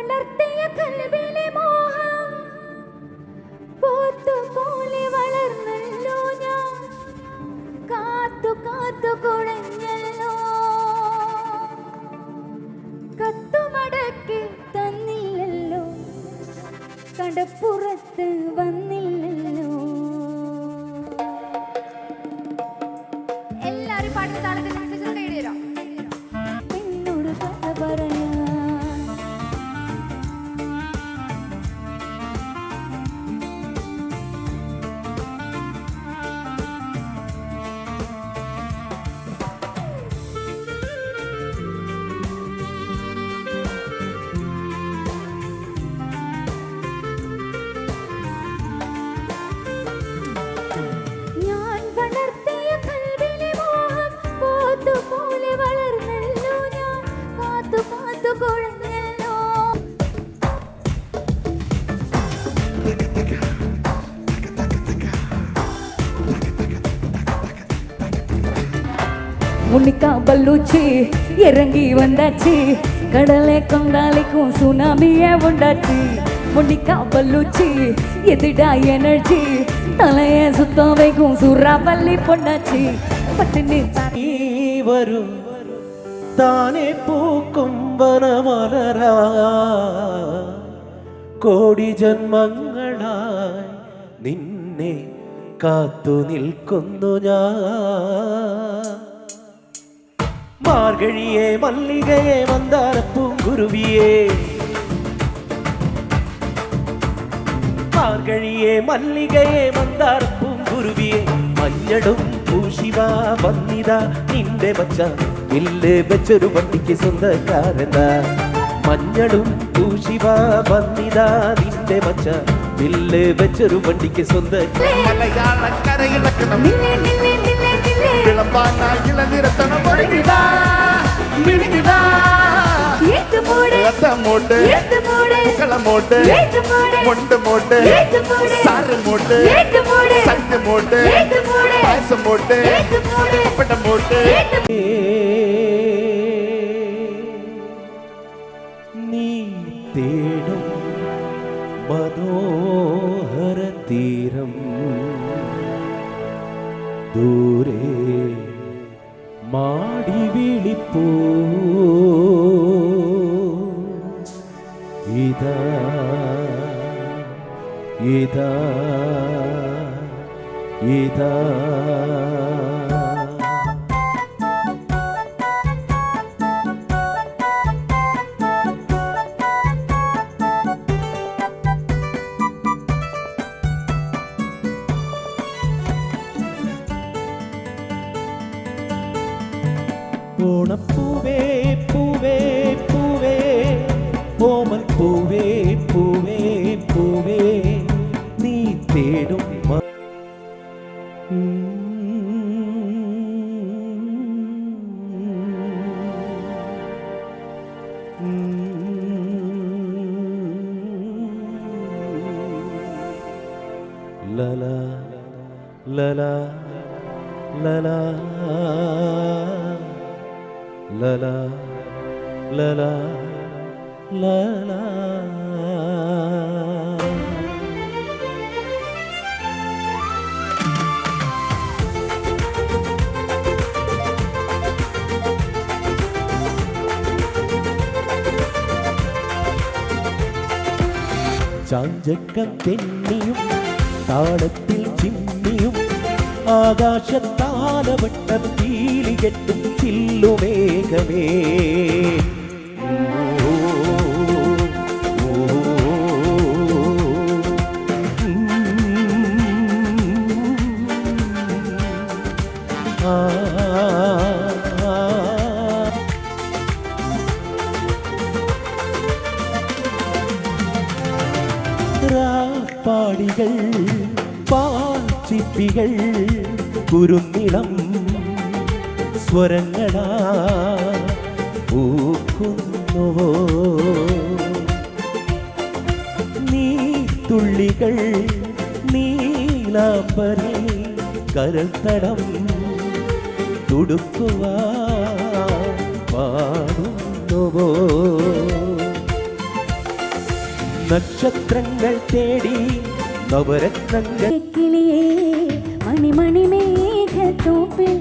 വളർത്തിയ കൽവിലെ മോഹം പൂത്തുപോലെ വളർന്നല്ലോ ഞാൻ കാത്തു കാത്തു കുഴഞ്ഞല്ലോ കത്തുമടക്കി തന്നില്ലല്ലോ കടപ്പുറത്ത് വന്നില്ലല്ലോ. എല്ലാരും പാട്ടിന് താളത്തിനനുസരിച്ച് എഴുതിയോ എന്നോട് കഥ പറയാ முன்னிக்கா பல்லூச்சி இறங்கி வந்தாச்சு கடலை கொண்டாளிக்கும் சுனாமியே உண்டாச்சு முன்னிக்கா பல்லூச்சி எதிடா எனர்ஜி தலைய சுத்தம் வைக்கும் சூறாவல்லி பொண்டாச்சு பட்டுன்னு வரும் தானே பூக்கும் வனமலரா கோடி ജന്മങ്ങളായി നിന്നെ കാത്തു നിൽക്കുന്നു ഞാൻ മാർഗഴിയെ മല്ലികയെ മന്ദാരപ്പൂങ്കുരുവിയെ മാർഗഴിയെ മല്ലികയെ മന്ദാരപ്പൂങ്കുരുവിയെ മഞ്ഞളും പൂശിവാ വന്നിതാ നിന്റെ മച്ച ഇല്ല് വെച്ചൊരു വണ്ടിക്ക് സ്വന്തക്കാരനാ മഞ്ഞളും പൂശിവാ വന്നിതാ നിന്റെ മച്ച ഇല്ല് വെച്ചൊരു വണ്ടിക്ക് സ്വന്തക്കാരനാ ഇളനിരത്തണം ഒരുങ്ങിടാ മിനുങ്ങിടാ മോട്ട് മുക്കളമോട്ട് മുണ്ട് മോട്ട് സാറ് മോട്ട് സറ്റ് മോട്ട് പായസം മോട്ട് പപ്പടം മോട്ട് നീ തേടും മനോഹര തീരം ദൂരെ മാടി വിളിപ്പൂ ഇതാ ഇതാ ഇതാ ഓണപ്പൂവേ പൂവേ പൂവേ ഓമൽ പൂവേ പൂവേ പൂവേ നീ തേടും ലലാ ലലാ ലലാ ലലാ ലലാ ലലാ ചാഞ്ചക്കം തെന്നിയും താളത്തിൽ ചിമ്മിയും ആകാശത്താലവട്ടം തീലികെട്ടും ചില്ലുമേഘമേ പാടികൾ പാൽച്ചിപ്പികൾ കുരുന്നിളം സ്വരങ്ങളാ പൂക്കുന്നുവോ നീ തുള്ളികൾ നീലാംബരി കരൾത്തടം തുടുക്കുവാൻ പാടുന്നുവോ നക്ഷത്രങ്ങൾ തേടി നവരത്നങ്ങൾ കിളിയേ മണിമണി മേഘത്തോപ്പിൽ